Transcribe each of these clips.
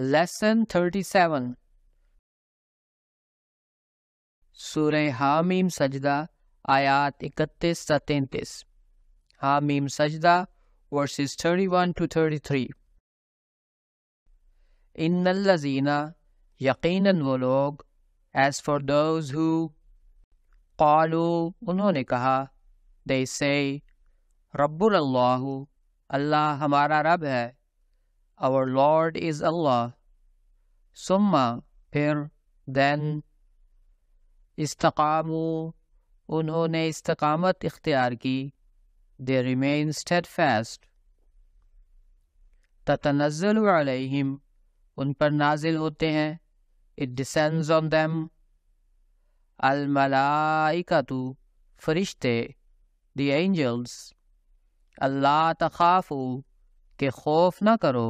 Lesson 37 سورہ حامیم سجدہ آیات 31 تا 33. حامیم سجدہ verses 31 to 33. ان الذین یقیناً وہ لوگ as for those who قالوا انہوں نے کہا they say ربنا اللہ اللہ ہمارا رب ہے our Lord is Allah ثم پھر then استقاموا انہوں نے استقامت اختیار کی they remain steadfast تتنزل علیہم ان پر نازل ہوتے ہیں it descends on them الملائکۃ فرشتے the angels اللہ تخافوا کہ خوف نہ کرو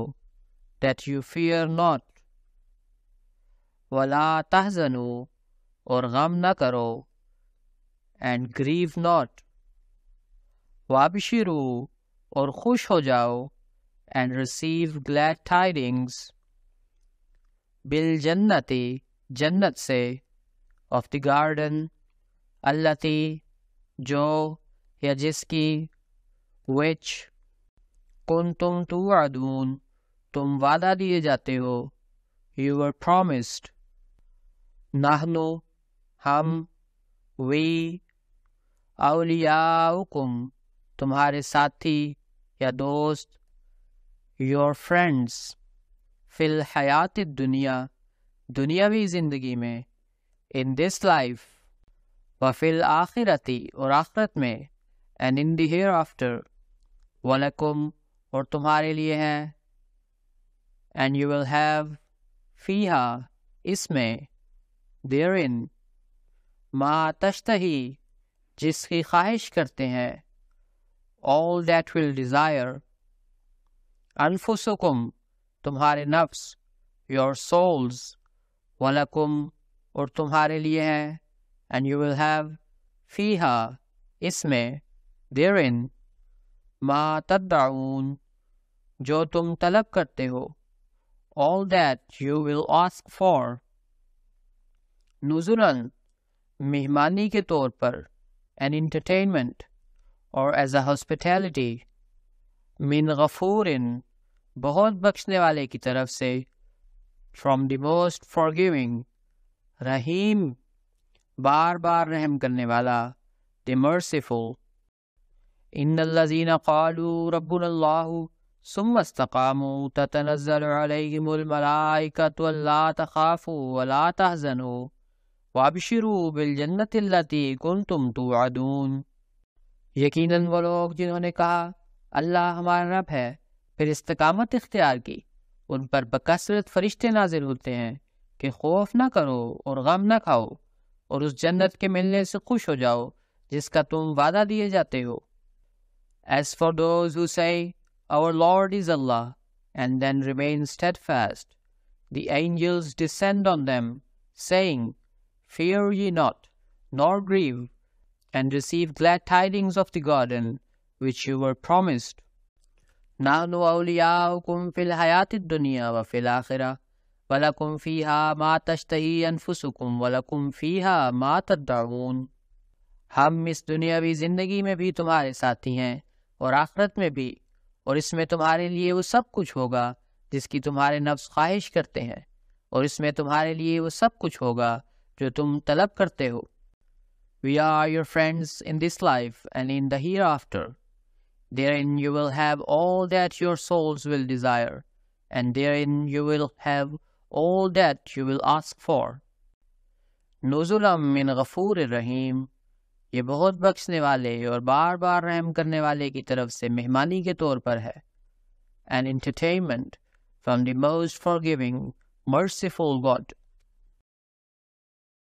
that you fear not ولا تحزنوا اور غم نہ کرو and grieve not وابشروا اور خوش ہو جاؤ and receive glad tidings بالجنت جنت سے of the garden التی جو یا جس کی which کنتم توعدون تم وعدہ دیے جاتے ہو you were promised نحنو ہم we اولیاؤکم تمہارے ساتھی یا دوست your friends فی الحیات الدنیا دنیاوی زندگی میں in this life وفی الآخرتی اور آخرت میں and in the hereafter وَلَكُمْ اور تمہارے لیے ہے and you will have فیہا اس میں therein ما تشتہی جس کی خواہش کرتے ہیں all that will desire انفسکم تمہارے نفس your souls وَلَكُمْ اور تمہارے لیے ہے and you will have فیہا اس میں therein ما تدعون جو تم طلب کرتے ہو all that you will ask for نزلاً مہمانی کے طور پر an entertainment or as a hospitality من غفور بہت بخشنے والے کی طرف سے from the most forgiving رحیم بار بار رحم کرنے والا the merciful ان الذین قالوا ربنا اللہ ثم استقاموا تتنزل علیہم الملائکۃ الا تخافوا ولا تحزنوا وابشروا بالجنۃ التی کنتم توعدون یقیناً وہ لوگ جنہوں نے کہا اللہ ہمارا رب ہے پھر استقامت اختیار کی ان پر بکثرت فرشتے نازل ہوتے ہیں کہ خوف نہ کرو اور غم نہ کھاؤ اور اس جنت کے ملنے سے خوش ہو جاؤ جس کا تم وعدہ دیے جاتے ہو As for those who say our Lord is Allah and then remain steadfast the angels descend on them saying fear ye not nor grieve and receive glad tidings of the garden which you were promised نحن أولياؤكم في الحياة الدنيا وفي الآخرة وَلَكُمْ فِيهَا مَا تَشْتَهِي أَنفُسُكُمْ وَلَكُمْ فِيهَا مَا تَدَّعُونَ ہم اس دنیاوی زندگی میں بھی تمہارے ساتھی ہیں اور آخرت میں بھی اور اس میں تمہارے لیے وہ سب کچھ ہوگا جس کی تمہارے نفس خواہش کرتے ہیں اور اس میں تمہارے لیے وہ سب کچھ ہوگا جو تم طلب کرتے ہو We are your friends in this life and in the hereafter. Therein you will have all that your souls will desire, and therein you will have all that you will ask for. نزلا من غفور الرحیم یہ بہت بخشنے والے اور بار بار رحم کرنے والے کی طرف سے مہمانی کے طور پر ہے An entertainment from the most forgiving, merciful God.